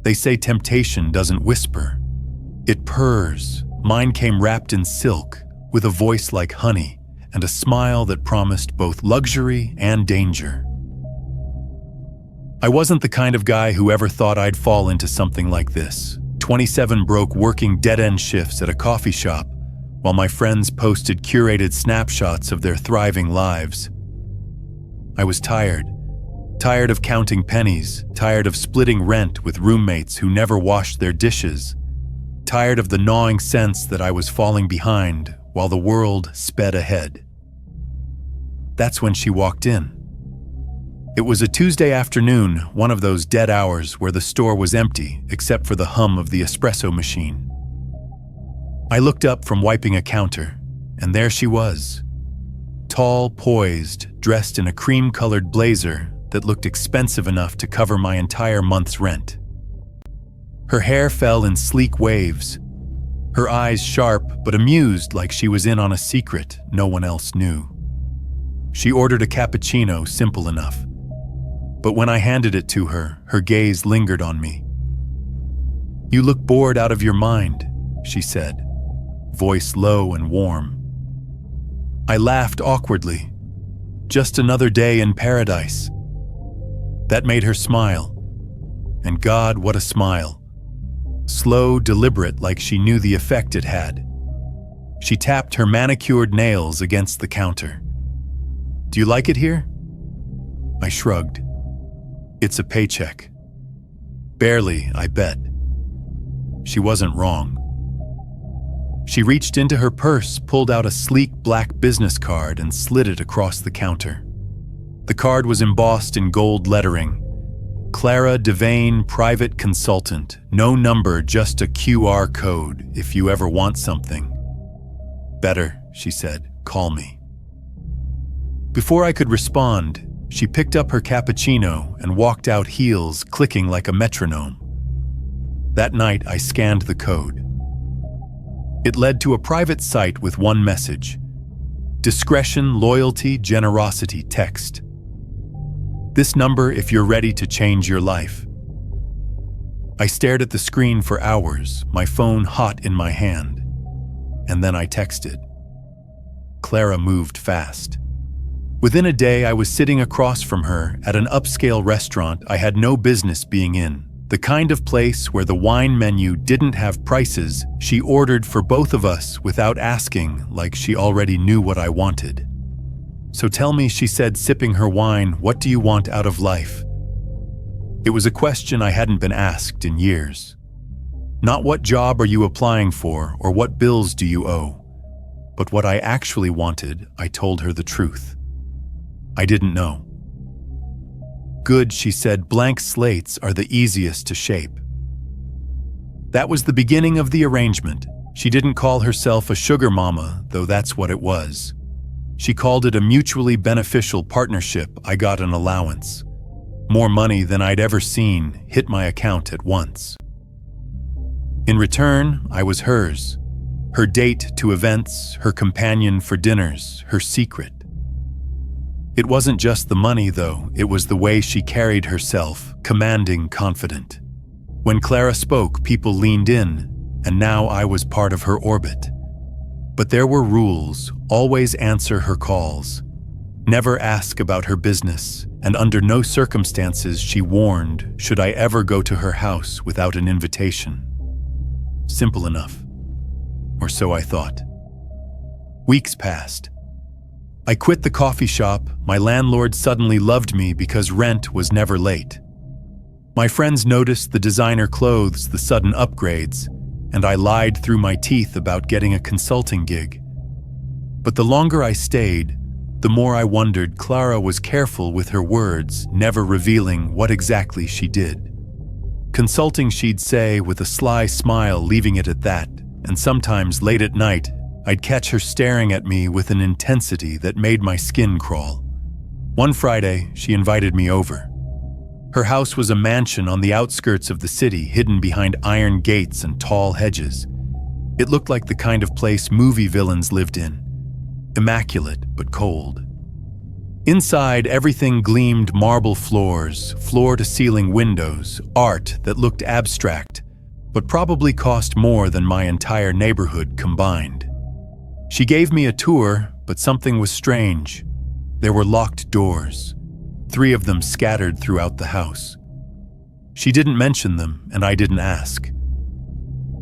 They say temptation doesn't whisper. It purrs. Mine came wrapped in silk, with a voice like honey and a smile that promised both luxury and danger. I wasn't the kind of guy who ever thought I'd fall into something like this. 27 broke working dead-end shifts at a coffee shop, while my friends posted curated snapshots of their thriving lives. I was tired of counting pennies, tired of splitting rent with roommates who never washed their dishes, tired of the gnawing sense that I was falling behind while the world sped ahead. That's when she walked in. It was a Tuesday afternoon, one of those dead hours where the store was empty except for the hum of the espresso machine. I looked up from wiping a counter, and there she was. Tall, poised, dressed in a cream-colored blazer that looked expensive enough to cover my entire month's rent. Her hair fell in sleek waves, her eyes sharp but amused like she was in on a secret no one else knew. She ordered a cappuccino, simple enough. But when I handed it to her, her gaze lingered on me. "You look bored out of your mind," she said, voice low and warm. I laughed awkwardly. Just another day in paradise. That made her smile. And God, what a smile. Slow, deliberate, like she knew the effect it had. She tapped her manicured nails against the counter. "Do you like it here?" I shrugged. "It's a paycheck." "Barely, I bet." She wasn't wrong. She reached into her purse, pulled out a sleek black business card, and slid it across the counter. The card was embossed in gold lettering. Clara Devane, private consultant. No number, just a QR code if you ever want something. "Better," she said. "Call me." Before I could respond, she picked up her cappuccino and walked out, heels clicking like a metronome. That night, I scanned the code. It led to a private site with one message: discretion, loyalty, generosity, text. This number if you're ready to change your life. I stared at the screen for hours, my phone hot in my hand. And then I texted. Clara moved fast. Within a day, I was sitting across from her at an upscale restaurant I had no business being in. The kind of place where the wine menu didn't have prices. She ordered for both of us without asking, like she already knew what I wanted. "So tell me," she said, sipping her wine, "what do you want out of life?" It was a question I hadn't been asked in years. Not what job are you applying for or what bills do you owe, but what I actually wanted. I told her the truth. I didn't know. "Good," she said, "blank slates are the easiest to shape." That was the beginning of the arrangement. She didn't call herself a Sugarmama, though that's what it was. She called it a mutually beneficial partnership. I got an allowance. More money than I'd ever seen hit my account at once. In return, I was hers. Her date to events, her companion for dinners, her secret. It wasn't just the money, though. It was the way she carried herself, commanding, confident. When Clara spoke, people leaned in, and now I was part of her orbit. But there were rules. Always answer her calls. Never ask about her business, and under no circumstances, she warned, should I ever go to her house without an invitation. Simple enough. Or so I thought. Weeks passed. I quit the coffee shop. My landlord suddenly loved me because rent was never late. My friends noticed the designer clothes, the sudden upgrades, and I lied through my teeth about getting a consulting gig. But the longer I stayed, the more I wondered. Clara was careful with her words, never revealing what exactly she did. Consulting, she'd say, with a sly smile, leaving it at that, and sometimes late at night, I'd catch her staring at me with an intensity that made my skin crawl. One Friday, she invited me over. Her house was a mansion on the outskirts of the city, hidden behind iron gates and tall hedges. It looked like the kind of place movie villains lived in. Immaculate, but cold. Inside, everything gleamed: marble floors, floor-to-ceiling windows, art that looked abstract, but probably cost more than my entire neighborhood combined. She gave me a tour, but something was strange. There were locked doors, 3 of them scattered throughout the house. She didn't mention them, and I didn't ask.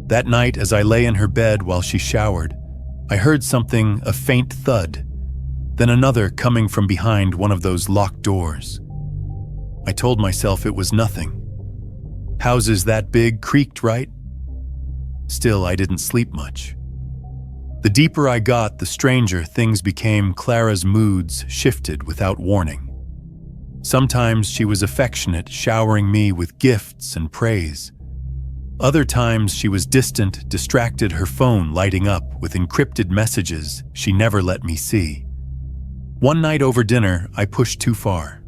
That night, as I lay in her bed while she showered, I heard something, a faint thud, then another coming from behind one of those locked doors. I told myself it was nothing. Houses that big creaked, right? Still, I didn't sleep much. The deeper I got, the stranger things became. Clara's moods shifted without warning. Sometimes she was affectionate, showering me with gifts and praise. Other times she was distant, distracted, her phone lighting up with encrypted messages she never let me see. One night over dinner, I pushed too far.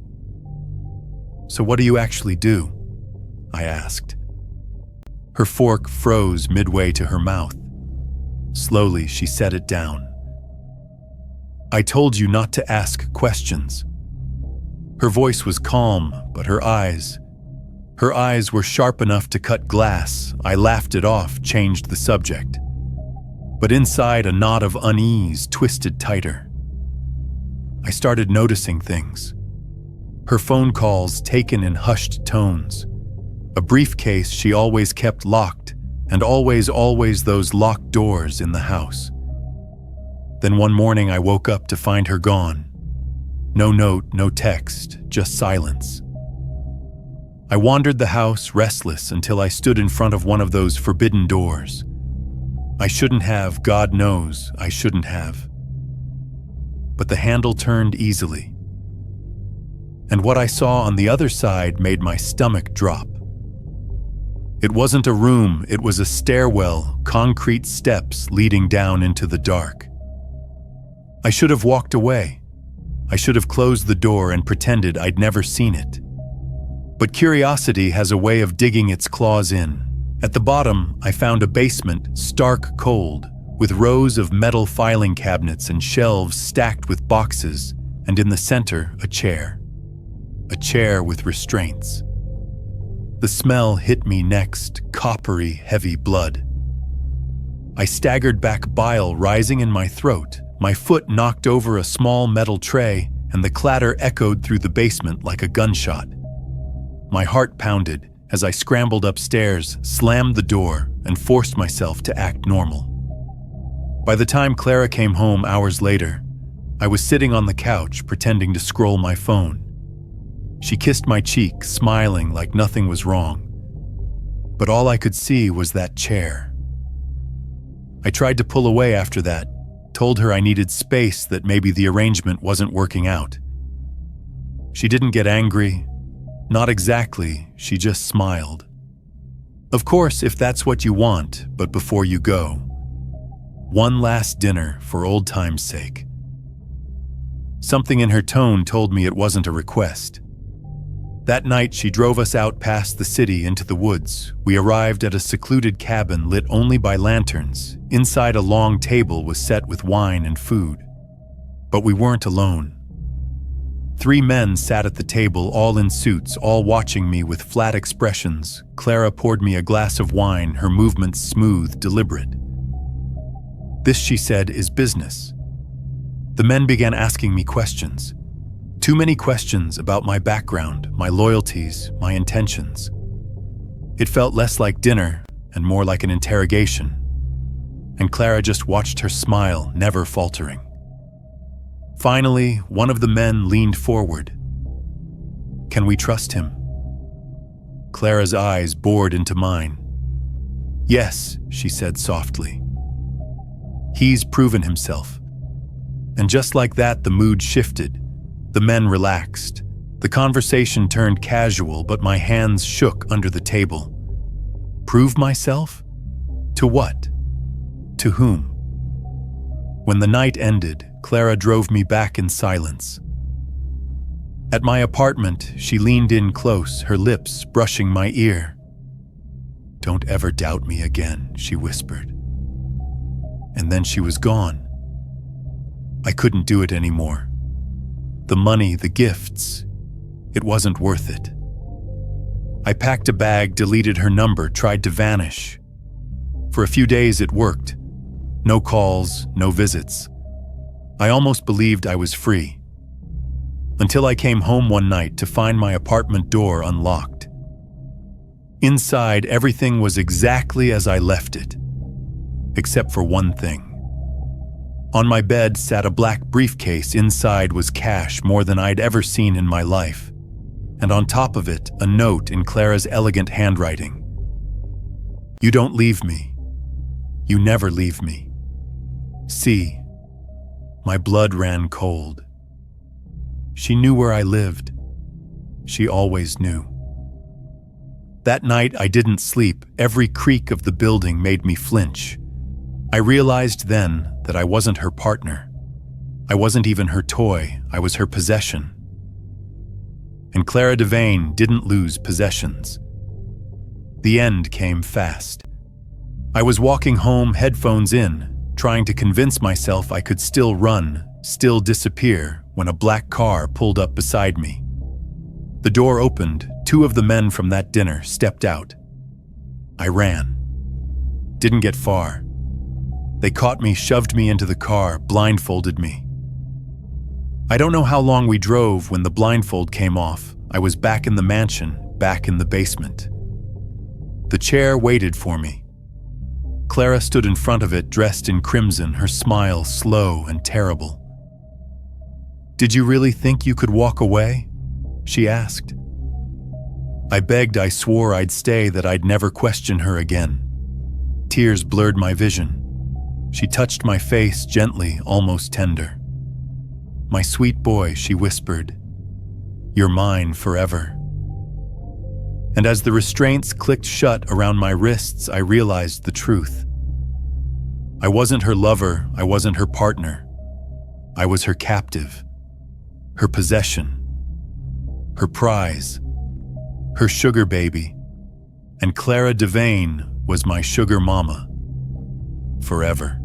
"So what do you actually do?" I asked. Her fork froze midway to her mouth. Slowly, she set it down. "I told you not to ask questions." Her voice was calm, but her eyes were sharp enough to cut glass. I laughed it off, changed the subject. But inside, a knot of unease twisted tighter. I started noticing things. Her phone calls taken in hushed tones. A briefcase she always kept locked, and always those locked doors in the house. Then one morning I woke up to find her gone. No note, no text, just silence. I wandered the house, restless, until I stood in front of one of those forbidden doors. I shouldn't have, God knows I shouldn't have. But the handle turned easily. And what I saw on the other side made my stomach drop. It wasn't a room, it was a stairwell, concrete steps leading down into the dark. I should have walked away. I should have closed the door and pretended I'd never seen it. But curiosity has a way of digging its claws in. At the bottom, I found a basement, stark cold, with rows of metal filing cabinets and shelves stacked with boxes, and in the center, a chair. A chair with restraints. The smell hit me next, coppery, heavy blood. I staggered back, bile rising in my throat. My foot knocked over a small metal tray, and the clatter echoed through the basement like a gunshot. My heart pounded as I scrambled upstairs, slammed the door, and forced myself to act normal. By the time Clara came home hours later, I was sitting on the couch pretending to scroll my phone. She kissed my cheek, smiling like nothing was wrong. But all I could see was that chair. I tried to pull away after that, told her I needed space, that maybe the arrangement wasn't working out. She didn't get angry. Not exactly, she just smiled. "Of course, if that's what you want, but before you go, one last dinner for old time's sake." Something in her tone told me it wasn't a request. That night, she drove us out past the city into the woods. We arrived at a secluded cabin lit only by lanterns. Inside, a long table was set with wine and food. But we weren't alone. 3 men sat at the table, all in suits, all watching me with flat expressions. Clara poured me a glass of wine, her movements smooth, deliberate. "This," she said, "is business." The men began asking me questions. Too many questions about my background, my loyalties, my intentions. It felt less like dinner and more like an interrogation. And Clara just watched her smile, never faltering. Finally, one of the men leaned forward. "Can we trust him?" Clara's eyes bored into mine. "Yes," she said softly. "He's proven himself." And just like that, the mood shifted. The men relaxed. The conversation turned casual, but my hands shook under the table. Prove myself? To what? To whom? When the night ended, Clara drove me back in silence. At my apartment, she leaned in close, her lips brushing my ear. "Don't ever doubt me again," she whispered. And then she was gone. I couldn't do it anymore. the money, the gifts. It wasn't worth it. I packed a bag, deleted her number, tried to vanish. For a few days it worked. No calls, no visits. I almost believed I was free. Until I came home one night to find my apartment door unlocked. Inside, everything was exactly as I left it, except for one thing. On my bed sat a black briefcase. Inside was cash, more than I'd ever seen in my life. And on top of it, a note in Clara's elegant handwriting. "You don't leave me. You never leave me. See." My blood ran cold. She knew where I lived. She always knew. That night I didn't sleep. Every creak of the building made me flinch. I realized then that I wasn't her partner. I wasn't even her toy. I was her possession. And Clara Devane didn't lose possessions. The end came fast. I was walking home, headphones in, trying to convince myself I could still run, still disappear, when a black car pulled up beside me. The door opened. 2 of the men from that dinner stepped out. I ran. Didn't get far. They caught me, shoved me into the car, blindfolded me. I don't know how long we drove. When the blindfold came off, I was back in the mansion, back in the basement. The chair waited for me. Clara stood in front of it, dressed in crimson, her smile slow and terrible. "Did you really think you could walk away?" she asked. I begged, I swore I'd stay, that I'd never question her again. Tears blurred my vision. She touched my face gently, almost tender. "My sweet boy," she whispered, "you're mine forever." And as the restraints clicked shut around my wrists, I realized the truth. I wasn't her lover, I wasn't her partner. I was her captive, her possession, her prize, her sugar baby. And Clara Devane was my sugar mama, forever.